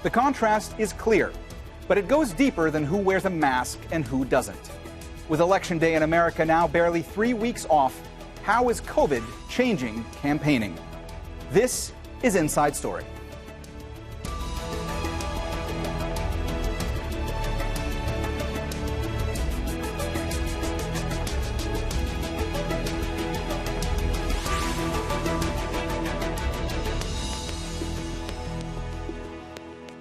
The contrast is clear, but it goes deeper than who wears a mask and who doesn't. With Election Day in America now barely 3 weeks off, how is COVID changing campaigning? This is Inside Story.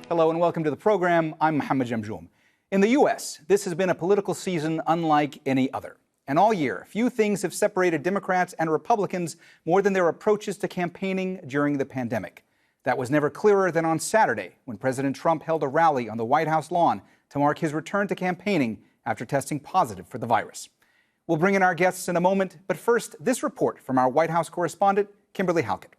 Hello and welcome to the program. I'm Mohammed Jamjoom. In the U.S., this has been a political season unlike any other. And all year, few things have separated Democrats and Republicans more than their approaches to campaigning during the pandemic. That was never clearer than on Saturday, when President Trump held a rally on the White House lawn to mark his return to campaigning after testing positive for the virus. We'll bring in our guests in a moment, but first, this report from our White House correspondent, Kimberly Halkett.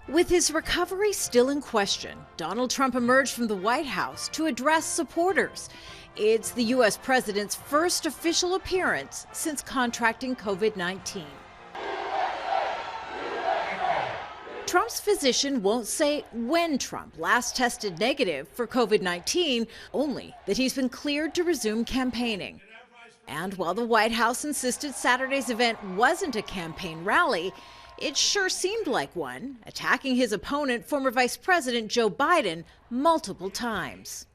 With his recovery still in question, Donald Trump emerged from the White House to address supporters. It's the U.S. president's first official appearance since contracting COVID-19. Trump's physician won't say when Trump last tested negative for COVID-19, only that he's been cleared to resume campaigning. And while the White House insisted Saturday's event wasn't a campaign rally, it sure seemed like one, attacking his opponent, former Vice President Joe Biden, multiple times.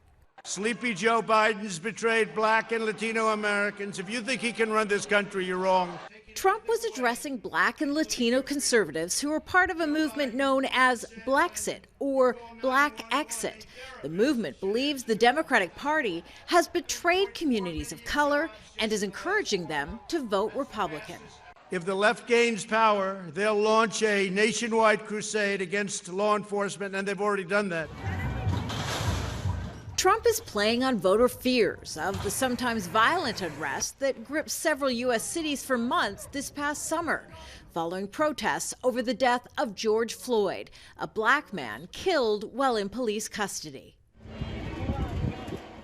Sleepy Joe Biden's betrayed Black and Latino Americans. If you think he can run this country, you're wrong. Trump was addressing Black and Latino conservatives who are part of a movement known as Blackxit or Black Exit. The movement believes the Democratic Party has betrayed communities of color and is encouraging them to vote Republican. If the left gains power, they'll launch a nationwide crusade against law enforcement, and they've already done that. Trump is playing on voter fears of the sometimes violent unrest that gripped several U.S. cities for months this past summer, following protests over the death of George Floyd, a Black man killed while in police custody.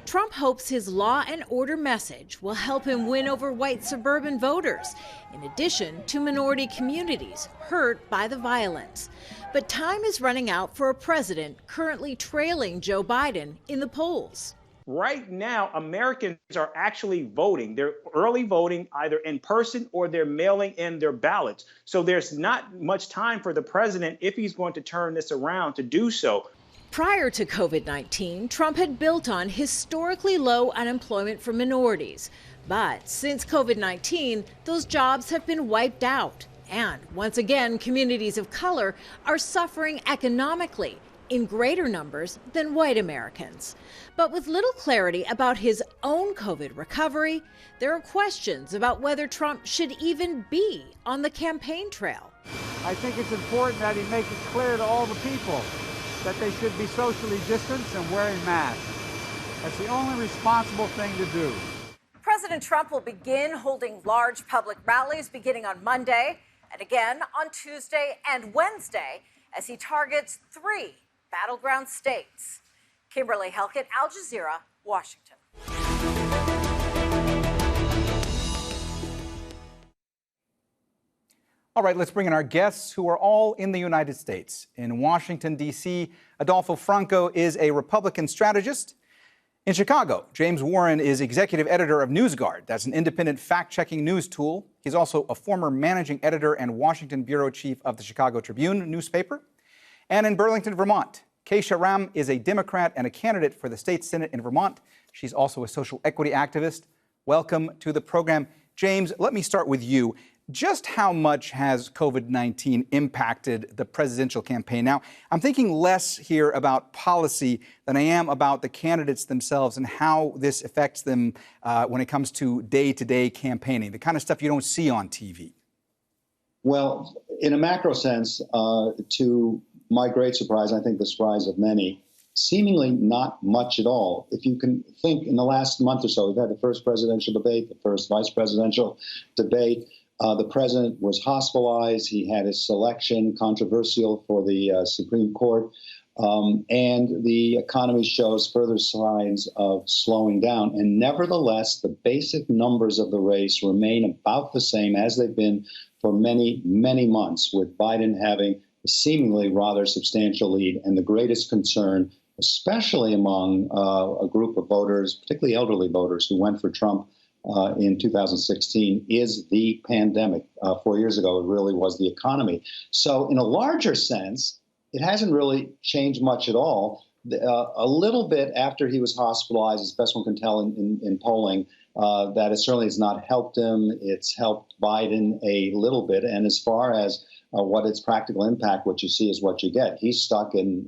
Trump hopes his law and order message will help him win over white suburban voters, in addition to minority communities hurt by the violence. But time is running out for a president currently trailing Joe Biden in the polls. Right now, Americans are actually voting. They're early voting either in person or they're mailing in their ballots. So there's not much time for the president, if he's going to turn this around, to do so. Prior to COVID-19, Trump had built on historically low unemployment for minorities. But since COVID-19, those jobs have been wiped out. And once again, communities of color are suffering economically in greater numbers than white Americans. But with little clarity about his own COVID recovery, there are questions about whether Trump should even be on the campaign trail. I think it's important that he make it clear to all the people that they should be socially distanced and wearing masks. That's the only responsible thing to do. President Trump will begin holding large public rallies beginning on Monday and again on Tuesday and Wednesday as he targets 3 battleground states. Kimberly Halkett, Al Jazeera, Washington. All right, let's bring in our guests who are all in the United States. In Washington, D.C., Adolfo Franco is a Republican strategist. In Chicago, James Warren is executive editor of NewsGuard. That's an independent fact-checking news tool. He's also a former managing editor and Washington bureau chief of the Chicago Tribune newspaper. And in Burlington, Vermont, Keisha Ram is a Democrat and a candidate for the state Senate in Vermont. She's also a social equity activist. Welcome to the program. James, let me start with you. Just how much has COVID-19 impacted the presidential campaign? Now, I'm thinking less here about policy than I am about the candidates themselves and how this affects them when it comes to day-to-day campaigning, the kind of stuff you don't see on TV. Well, in a macro sense, to my great surprise, I think the surprise of many, seemingly not much at all. If you can think in the last month or so, we've had the first presidential debate, the first vice presidential debate. The president was hospitalized. He had his selection controversial for the Supreme Court. And the economy shows further signs of slowing down. And nevertheless, the basic numbers of the race remain about the same as they've been for many, many months, with Biden having seemingly rather substantial lead. And the greatest concern, especially among a group of voters, particularly elderly voters who went for Trump in 2016, is the pandemic. 4 years ago, it really was the economy. So in a larger sense, it hasn't really changed much at all. A little bit after he was hospitalized, as best one can tell in polling, that it certainly has not helped him. It's helped Biden a little bit. And as far as what its practical impact, what you see is what you get. He's stuck in,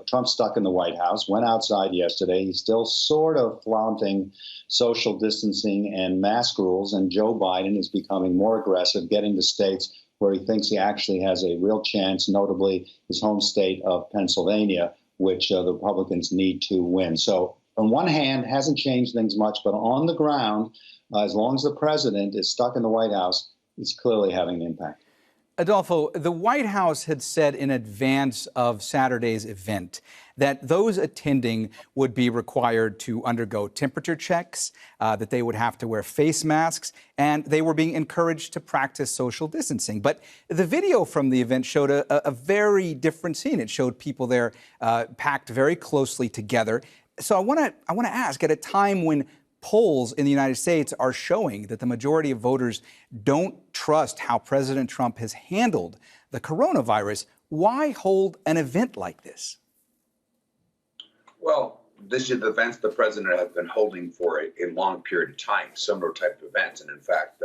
Trump's stuck in the White House, went outside yesterday. He's still sort of flaunting social distancing and mask rules. And Joe Biden is becoming more aggressive, getting to states where he thinks he actually has a real chance, notably his home state of Pennsylvania, which the Republicans need to win. So on one hand, hasn't changed things much, but on the ground, as long as the president is stuck in the White House, it's clearly having an impact. Adolfo, the White House had said in advance of Saturday's event that those attending would be required to undergo temperature checks, that they would have to wear face masks, and they were being encouraged to practice social distancing. But the video from the event showed a very different scene. It showed people there packed very closely together. So I want to ask, at a time when polls in the United States are showing that the majority of voters don't trust how President Trump has handled the coronavirus, why hold an event like this? Well, this is the events the president has been holding for a long period of time, similar type of events. And in fact,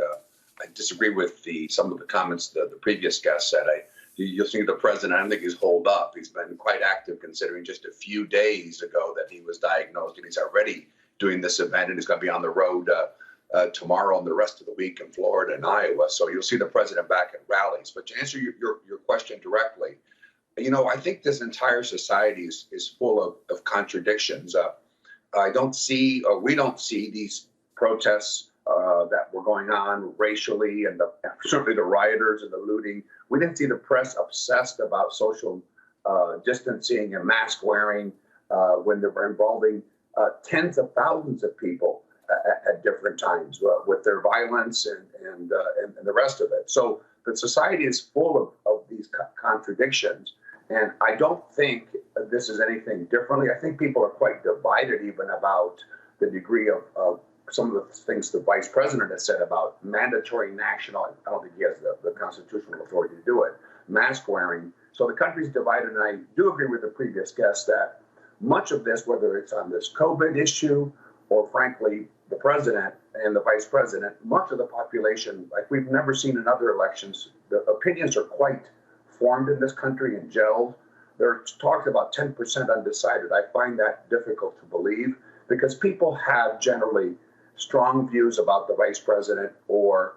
I disagree with some of the comments the previous guest said. You'll see the president, I don't think he's holed up. He's been quite active, considering just a few days ago that he was diagnosed, and he's already doing this event, and he's going to be on the road tomorrow and the rest of the week in Florida and Iowa. So you'll see the president back at rallies. But to answer your question directly, I think this entire society is full of contradictions. We don't see these protests that were going on racially, and certainly the rioters and the looting. We didn't see the press obsessed about social distancing and mask wearing when they were involving tens of thousands of people at different times with their violence and the rest of it. So the society is full of these contradictions. And I don't think this is anything differently. I think people are quite divided even about the degree of some of the things the vice president has said about mandatory national, I don't think he has the constitutional authority to do it, mask wearing. So the country's divided, and I do agree with the previous guest that much of this, whether it's on this COVID issue or frankly, the president and the vice president, much of the population, like we've never seen in other elections, the opinions are quite formed in this country and gelled. There's talks about 10% undecided. I find that difficult to believe because people have generally strong views about the vice president or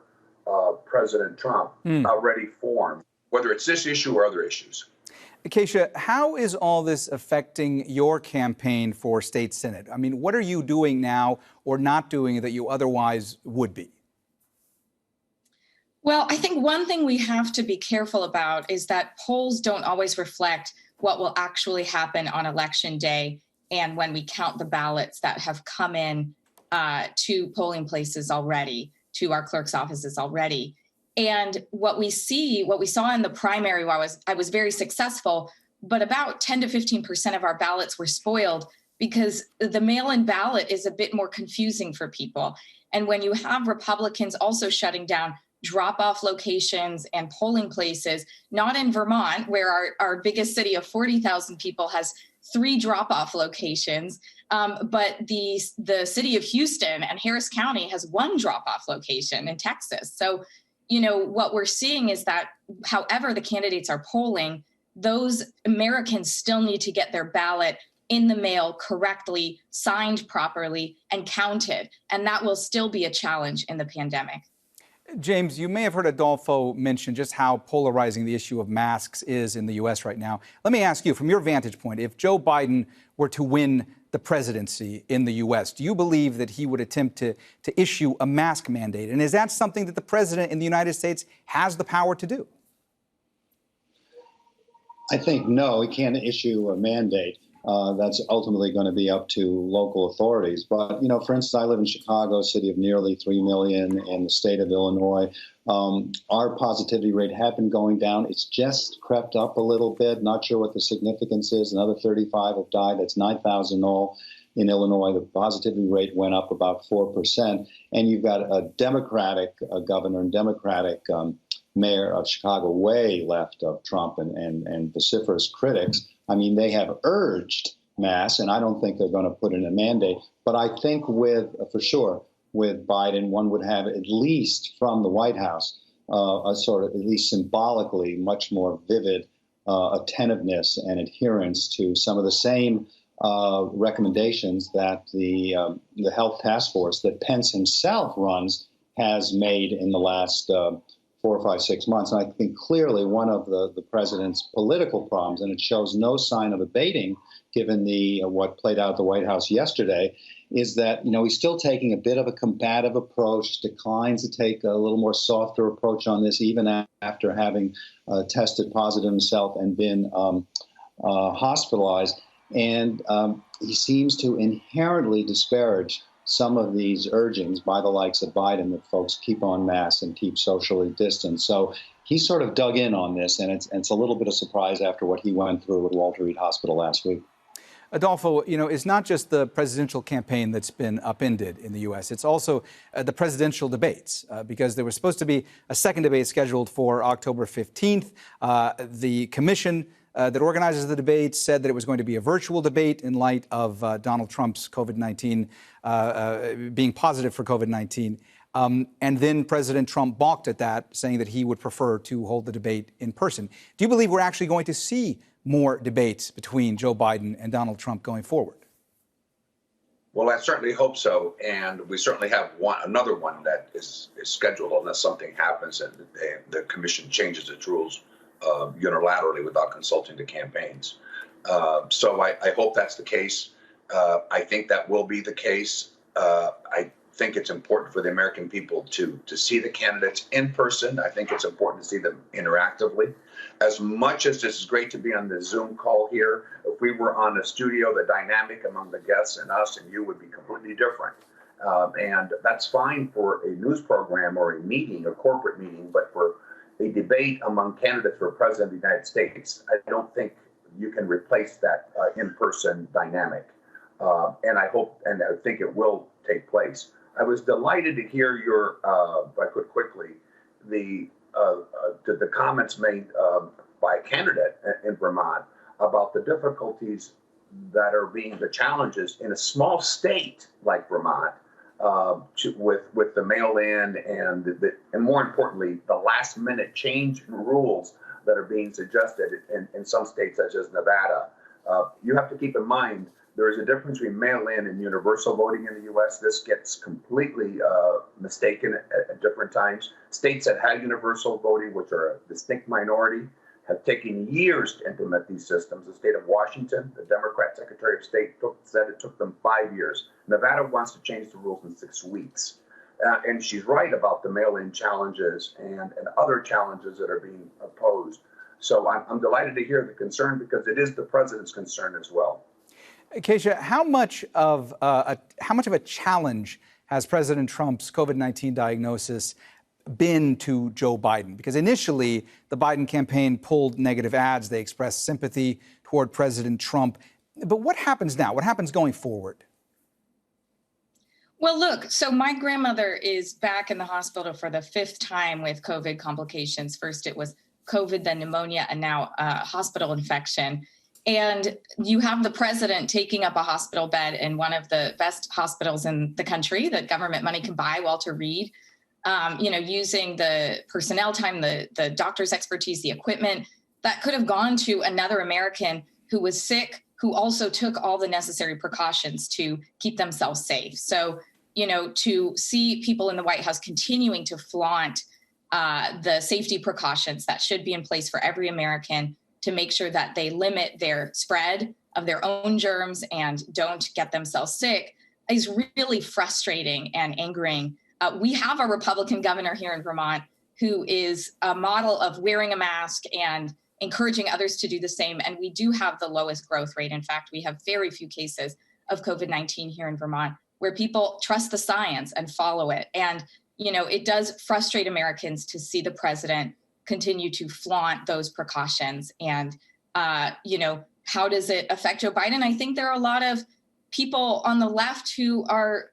President Trump already formed, whether it's this issue or other issues. Acacia, how is all this affecting your campaign for state senate? I mean, what are you doing now or not doing that you otherwise would be? Well, I think one thing we have to be careful about is that polls don't always reflect what will actually happen on election day and when we count the ballots that have come in to polling places already, to our clerk's offices already. And what we saw in the primary, where I was very successful, but about 10 to 15% of our ballots were spoiled because the mail-in ballot is a bit more confusing for people. And when you have Republicans also shutting down drop-off locations and polling places, not in Vermont, where our biggest city of 40,000 people has 3 drop-off locations, but the city of Houston and Harris County has 1 drop-off location in Texas. So, what we're seeing is that however the candidates are polling, those Americans still need to get their ballot in the mail correctly, signed properly, and counted. And that will still be a challenge in the pandemic. James, you may have heard Adolfo mention just how polarizing the issue of masks is in the U.S. right now. Let me ask you, from your vantage point, if Joe Biden were to win the presidency in the U.S., do you believe that he would attempt to issue a mask mandate? And is that something that the president in the United States has the power to do? I think no, he can't issue a mandate. That's ultimately going to be up to local authorities. But, for instance, I live in Chicago, a city of nearly 3 million, in the state of Illinois. Our positivity rate had been going down. It's just crept up a little bit. Not sure what the significance is. Another 35 have died. That's 9,000 all. In Illinois, the positivity rate went up about 4%. And you've got a Democratic governor and Democratic mayor of Chicago, way left of Trump and vociferous critics. I mean, they have urged masks, and I don't think they're going to put in a mandate. But I think for sure, with Biden, one would have, at least from the White House, a sort of, at least symbolically, much more vivid attentiveness and adherence to some of the same recommendations that the health task force that Pence himself runs has made in the last 4 or 5, 6 months. And I think clearly one of the president's political problems, and it shows no sign of abating given what played out at the White House yesterday, is that he's still taking a bit of a combative approach, declines to take a little more softer approach on this, even after having tested positive himself and been hospitalized. And he seems to inherently disparage some of these urgings by the likes of Biden that folks keep on masks and keep socially distanced. So he sort of dug in on this, and it's a little bit of surprise after what he went through at Walter Reed Hospital last week. Adolfo, it's not just the presidential campaign that's been upended in the U.S. It's also the presidential debates, because there was supposed to be a second debate scheduled for October 15th. The commission that organizes the debate said that it was going to be a virtual debate in light of Donald Trump's COVID-19 being positive for COVID-19. And then President Trump balked at that, saying that he would prefer to hold the debate in person. Do you believe we're actually going to see more debates between Joe Biden and Donald Trump going forward? Well, I certainly hope so. And we certainly have another one that is scheduled unless something happens and the commission changes its rules unilaterally without consulting the campaigns. So I hope that's the case. I think that will be the case. I think it's important for the American people to see the candidates in person. I think it's important to see them interactively. As much as this is great to be on the Zoom call here, if we were on a studio, the dynamic among the guests and us and you would be completely different. And that's fine for a news program or a meeting, a corporate meeting, but for a debate among candidates for president of the United States, I don't think you can replace that in-person dynamic. And I hope and I think it will take place. I was delighted to hear your, if I could quickly, the comments made by a candidate in Vermont about the difficulties that are being the challenges in a small state like Vermont with the mail-in and more importantly, the last-minute change in rules that are being suggested in some states such as Nevada. You have to keep in mind there is a difference between mail-in and universal voting in the U.S. This gets completely mistaken at different times. States that have universal voting, which are a distinct minority, have taken years to implement these systems. The state of Washington, the Democrat Secretary of State said it took them 5 years. Nevada wants to change the rules in 6 weeks. And she's right about the mail-in challenges and other challenges that are being posed. So I'm delighted to hear the concern because it is the president's concern as well. Keisha, how much of a challenge has President Trump's COVID-19 diagnosis been to Joe Biden? Because initially, the Biden campaign pulled negative ads. They expressed sympathy toward President Trump. But what happens now? What happens going forward? Well, look, so my grandmother is back in the hospital for the 5th time with COVID complications. First, it was COVID, then pneumonia, and now hospital infection. And you have the president taking up a hospital bed in one of the best hospitals in the country that government money can buy, Walter Reed, using the personnel time, the doctor's expertise, the equipment that could have gone to another American who was sick, who also took all the necessary precautions to keep themselves safe. So, to see people in the White House continuing to flaunt the safety precautions that should be in place for every American to make sure that they limit their spread of their own germs and don't get themselves sick is really frustrating and angering. We have a Republican governor here in Vermont who is a model of wearing a mask and encouraging others to do the same. And we do have the lowest growth rate. In fact, we have very few cases of COVID-19 here in Vermont, where people trust the science and follow it. And, it does frustrate Americans to see the president continue to flaunt those precautions. And, how does it affect Joe Biden? I think there are a lot of people on the left who are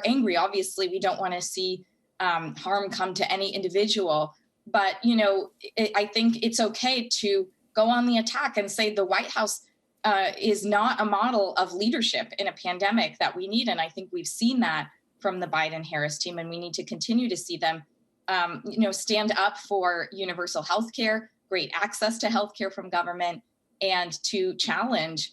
angry. Obviously, we don't want to see harm come to any individual. But, I think it's okay to go on the attack and say the White House is not a model of leadership in a pandemic that we need. And I think we've seen that from the Biden-Harris team, and we need to continue to see them, stand up for universal health care, great access to health care from government, and to challenge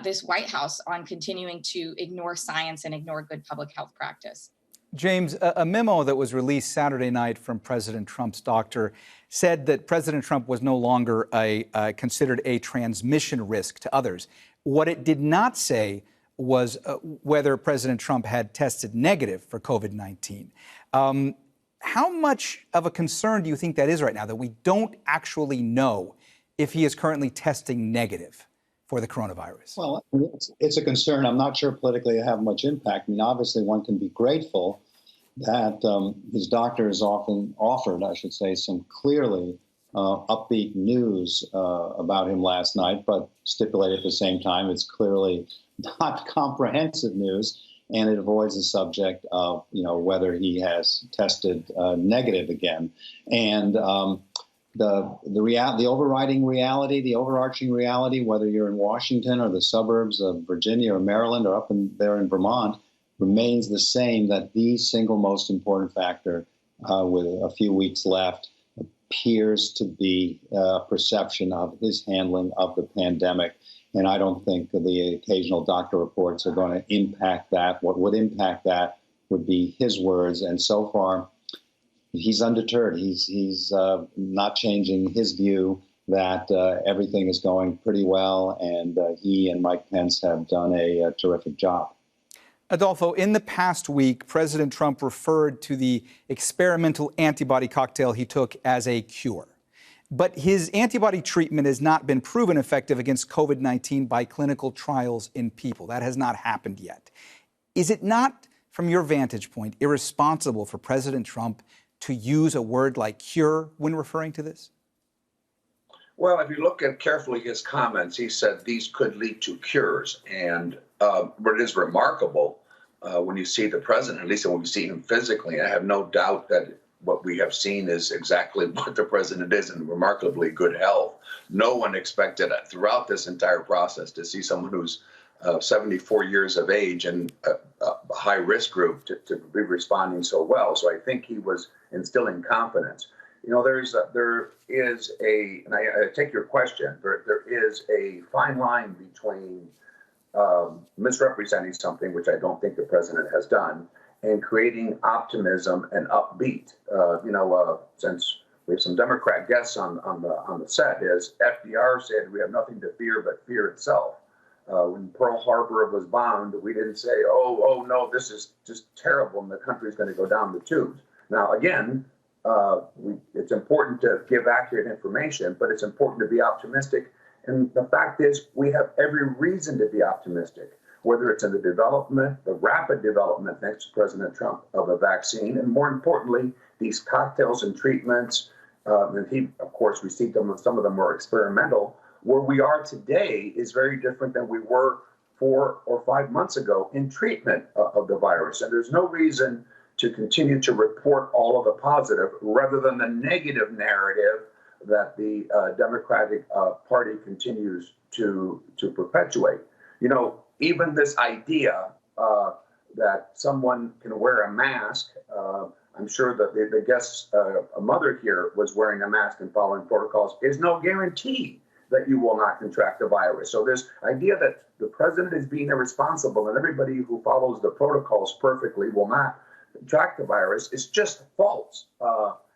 this White House on continuing to ignore science and ignore good public health practice. James, a memo that was released Saturday night from President Trump's doctor said that President Trump was no longer considered a transmission risk to others. What it did not say was whether President Trump had tested negative for COVID-19. How much of a concern do you think that is right now, that we don't actually know if he is currently testing negative for the coronavirus? Well, it's a concern. I'm not sure politically it have much impact. I mean, obviously, one can be grateful that his doctor has often offered, I should say, some clearly upbeat news about him last night, but stipulated at the same time it's clearly not comprehensive news, and it avoids the subject of, whether he has tested negative again. And the overriding reality, the overarching reality, whether you're in Washington or the suburbs of Virginia or Maryland or up there in Vermont, remains the same, that the single most important factor with a few weeks left appears to be perception of his handling of the pandemic. And I don't think the occasional doctor reports are going to impact that. What would impact that would be his words. And so far, he's undeterred. He's not changing his view that everything is going pretty well, and he and Mike Pence have done a terrific job. Adolfo, in the past week, President Trump referred to the experimental antibody cocktail he took as a cure. But his antibody treatment has not been proven effective against COVID-19 by clinical trials in people. That has not happened yet. Is it not, from your vantage point, irresponsible for President Trump to use a word like cure when referring to this? Well, if you look at carefully his comments, he said these could lead to cures. And what is remarkable when you see the president, at least when we see him physically, I have no doubt that what we have seen is exactly what the president is, in remarkably good health. No one expected throughout this entire process to see someone who's 74 years of age and a high-risk group to be responding so well. So I think he was instilling confidence. There is and I take your question, there is a fine line between misrepresenting something, which I don't think the president has done, and creating optimism and upbeat. Since we have some Democrat guests on the set, as FDR said, we have nothing to fear but fear itself. When Pearl Harbor was bombed, we didn't say, oh no, this is just terrible and the country's going to go down the tubes. Now, again, it's important to give accurate information, but it's important to be optimistic. And the fact is, we have every reason to be optimistic, whether it's in the rapid development, thanks to President Trump, of a vaccine, and more importantly, these cocktails and treatments. And he, of course, received them, some of them were experimental. Where we are today is very different than we were 4 or 5 months ago in treatment of the virus. And there's no reason to continue to report all of the positive rather than the negative narrative that the Democratic Party continues to perpetuate. Even this idea that someone can wear a mask, I'm sure that the guest's mother here was wearing a mask and following protocols, is no guarantee that you will not contract the virus. So this idea that the president is being irresponsible and everybody who follows the protocols perfectly will not contract the virus is just false.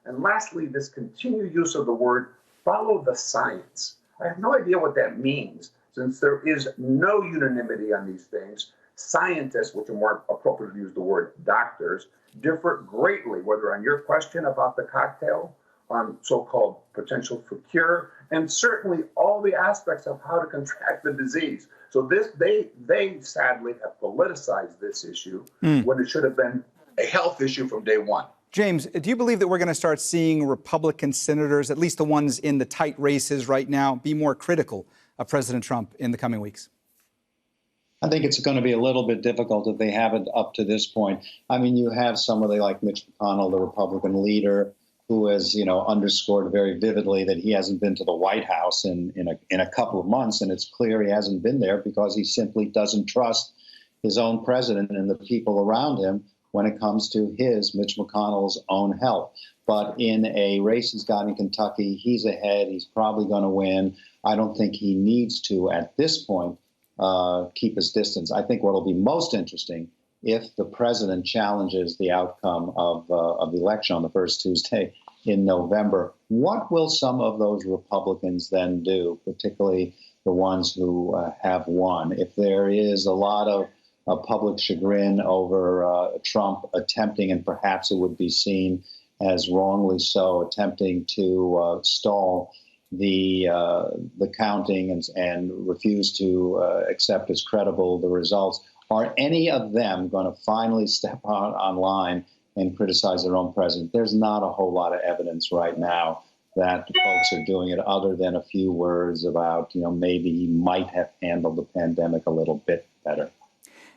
And lastly, this continued use of the word follow the science. I have no idea what that means, since there is no unanimity on these things. Scientists, which are more appropriate to use the word doctors, differ greatly, whether on your question about the cocktail on so-called potential for cure, and certainly all the aspects of how to contract the disease. So they sadly have politicized this issue when it should have been A health issue from day one. James, do you believe that we're going to start seeing Republican senators, at least the ones in the tight races right now, be more critical of President Trump in the coming weeks? I think it's going to be a little bit difficult if they haven't up to this point. I mean, you have somebody like Mitch McConnell, the Republican leader, who has, underscored very vividly that he hasn't been to the White House in a couple of months, and it's clear he hasn't been there because he simply doesn't trust his own president and the people around him when it comes to Mitch McConnell's own health. But in a race he's got in Kentucky, he's ahead. He's probably going to win. I don't think he needs to, at this point, keep his distance. I think what will be most interesting if the president challenges the outcome of the election on the first Tuesday in November, what will some of those Republicans then do, particularly the ones who have won? If there is a lot of public chagrin over Trump attempting, and perhaps it would be seen as wrongly so, attempting to stall the counting and refuse to accept as credible the results. Are any of them going to finally step out online and criticize their own president? There's not a whole lot of evidence right now that folks are doing it, other than a few words about, maybe he might have handled the pandemic a little bit better.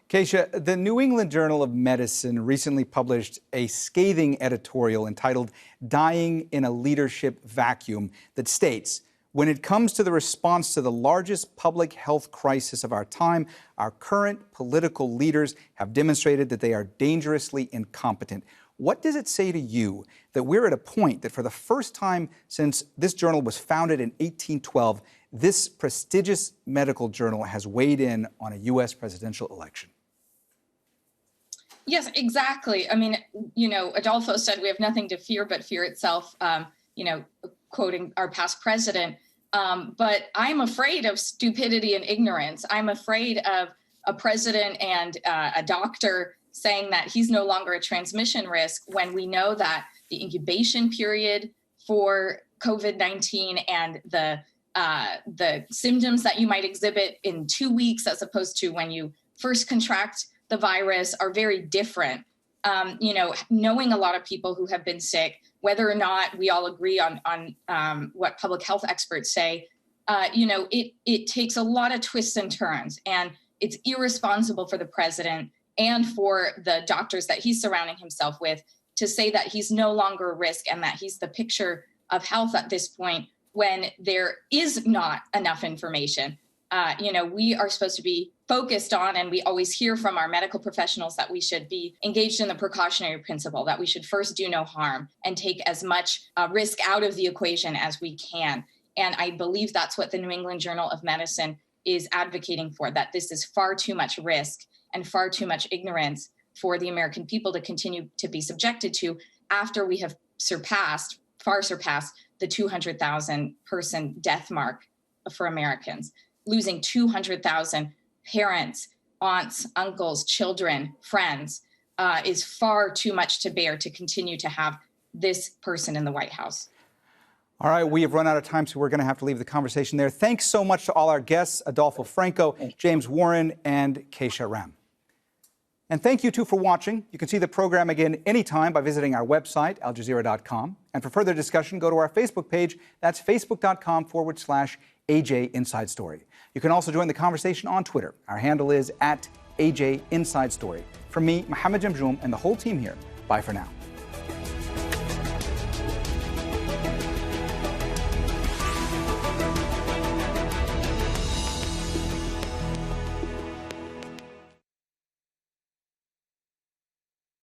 Keisha, the New England Journal of Medicine recently published a scathing editorial entitled "Dying in a Leadership Vacuum" that states, when it comes to the response to the largest public health crisis of our time, our current political leaders have demonstrated that they are dangerously incompetent. What does it say to you that we're at a point that for the first time since this journal was founded in 1812, this prestigious medical journal has weighed in on a U.S. presidential election? Yes, exactly. I mean, Adolfo said we have nothing to fear but fear itself, quoting our past president. But I'm afraid of stupidity and ignorance. I'm afraid of a president and a doctor saying that he's no longer a transmission risk when we know that the incubation period for COVID-19 and the symptoms that you might exhibit in 2 weeks as opposed to when you first contract the virus are very different. Knowing a lot of people who have been sick, whether or not we all agree on what public health experts say, it takes a lot of twists and turns, and it's irresponsible for the president and for the doctors that he's surrounding himself with to say that he's no longer a risk and that he's the picture of health at this point when there is not enough information. We are supposed to be focused on, and we always hear from our medical professionals that we should be engaged in the precautionary principle, that we should first do no harm and take as much risk out of the equation as we can. And I believe that's what the New England Journal of Medicine is advocating for, that this is far too much risk and far too much ignorance for the American people to continue to be subjected to after we have far surpassed the 200,000 person death mark for Americans. Losing 200,000 parents, aunts, uncles, children, friends is far too much to bear to continue to have this person in the White House. All right, we have run out of time, so we're going to have to leave the conversation there. Thanks so much to all our guests, Adolfo Franco, James Warren, and Keisha Ram. And thank you, too, for watching. You can see the program again anytime by visiting our website, aljazeera.com. And for further discussion, go to our Facebook page. That's facebook.com/AJ Inside Story. You can also join the conversation on Twitter. Our handle is @AJ Inside Story. From me, Mohammed Jamjoom, and the whole team here, bye for now.